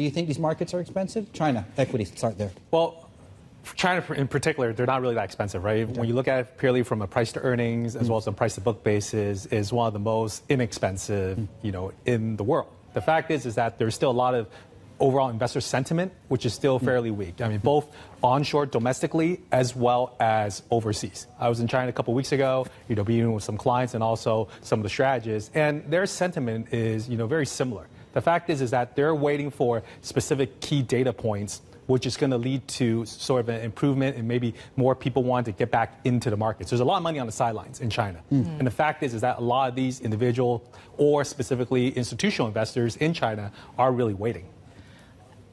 Do you think these markets are expensive? China, equities, start there. Well, China in particular, they're not really that expensive, right? Okay. When you look at it purely from a price to earnings as well as a price to book basis, is one of the most inexpensive, in the world. The fact is that there's still a lot of overall investor sentiment, which is still fairly weak. I mean, both onshore domestically as well as overseas. I was in China a couple of weeks ago, meeting with some clients and also some of the strategists, and their sentiment is, very similar. The fact is that they're waiting for specific key data points, which is going to lead to sort of an improvement and maybe more people want to get back into the markets. There's a lot of money on the sidelines in China. And the fact is that a lot of these individual or specifically institutional investors in China are really waiting.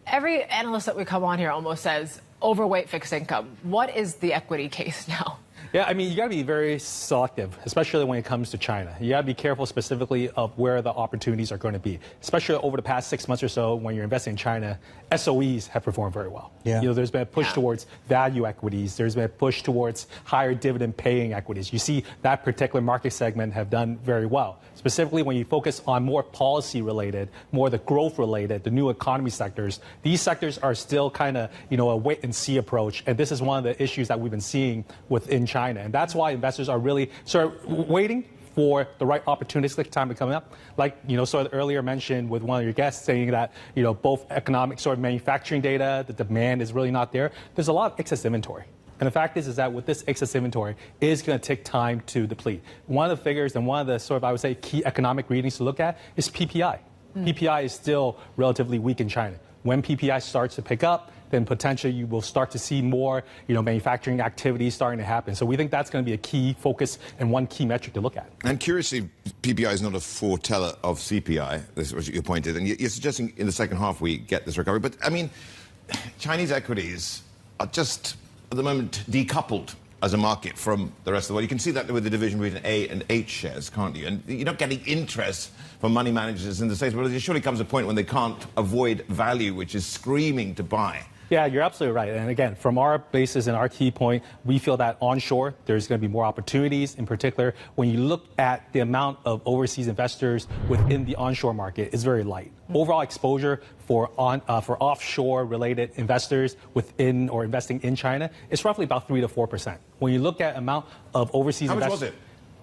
Every analyst that we come on here almost says overweight fixed income. What is the equity case now? Yeah, I mean, you got to be very selective, especially when it comes to China. You got to be careful specifically of where the opportunities are going to be, especially over the past 6 months or so when you're investing in China. SOEs have performed very well. Yeah. There's been a push towards value equities. There's been a push towards higher dividend paying equities. You see that particular market segment have done very well. Specifically when you focus on more policy related, more the growth related, the new economy sectors, these sectors are still kind of, a wait and see approach. And this is one of the issues that we've been seeing within China. And that's why investors are really sort of waiting for the right opportunistic time to come up. Like, sort of earlier mentioned with one of your guests saying that, both economic sort of manufacturing data, the demand is really not there. There's a lot of excess inventory. And the fact is that with this excess inventory, it is going to take time to deplete. One of the figures and one of the sort of, I would say, key economic readings to look at is PPI. PPI is still relatively weak in China. When PPI starts to pick up, then potentially you will start to see more, manufacturing activities starting to happen. So we think that's going to be a key focus and one key metric to look at. And curiously, PPI is not a foreteller of CPI. This is what you pointed. And you're suggesting in the second half we get this recovery. But, I mean, Chinese equities are just, at the moment, decoupled as a market from the rest of the world. You can see that with the division between A and H shares, can't you? And you're not getting interest from money managers in the States. But there surely comes a point when they can't avoid value, which is screaming to buy. Yeah, you're absolutely right. And again, from our basis and our key point, we feel that onshore, there's going to be more opportunities. In particular, when you look at the amount of overseas investors within the onshore market, is very light. Overall exposure for offshore-related investors within or investing in China is roughly about 3 to 4%. When you look at amount of overseas investors... How much was it?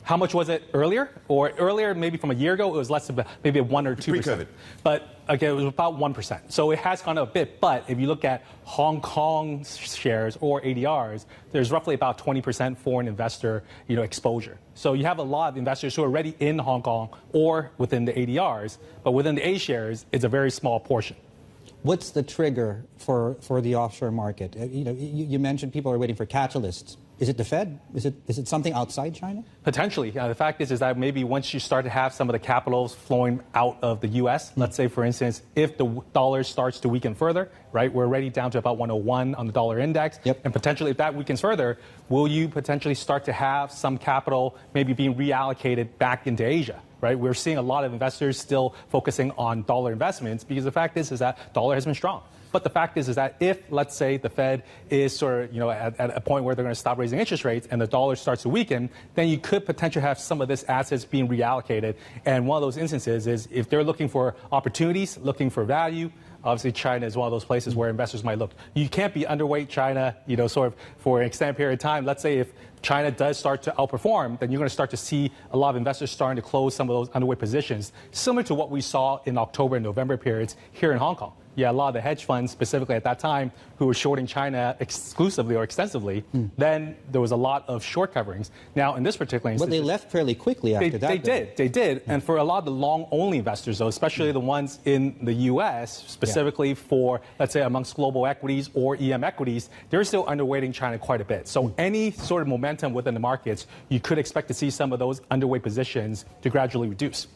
How much was it earlier? Or earlier, maybe from a year ago, it was less than maybe 1 or 2%. Pre-COVID. But again, it was about 1%. So it has gone up a bit. But if you look at Hong Kong shares or ADRs, there's roughly about 20% foreign investor, exposure. So you have a lot of investors who are already in Hong Kong or within the ADRs, but within the A shares, it's a very small portion. What's the trigger for the offshore market? You mentioned people are waiting for catalysts. Is it the Fed? Is it something outside China? Potentially. The fact is that maybe once you start to have some of the capitals flowing out of the U.S., let's say, for instance, if the dollar starts to weaken further, right, we're already down to about 101 on the dollar index, and potentially if that weakens further, will you potentially start to have some capital maybe being reallocated back into Asia? Right? We're seeing a lot of investors still focusing on dollar investments because the fact is that dollar has been strong. But the fact is that if, let's say, the Fed is sort of, at a point where they're going to stop raising interest rates and the dollar starts to weaken, then you could potentially have some of this assets being reallocated. And one of those instances is if they're looking for opportunities, looking for value, obviously China is one of those places where investors might look. You can't be underweight China, sort of for an extended period of time. Let's say if China does start to outperform, then you're going to start to see a lot of investors starting to close some of those underweight positions, similar to what we saw in October and November periods here in Hong Kong. Yeah, a lot of the hedge funds, specifically at that time, who were shorting China exclusively or extensively, then there was a lot of short coverings. Now, in this particular instance... But they left fairly quickly after that. They did. And for a lot of the long-only investors, though, especially the ones in the U.S., specifically for, let's say, amongst global equities or EM equities, they're still underweighting China quite a bit. So any sort of momentum within the markets, you could expect to see some of those underweight positions to gradually reduce.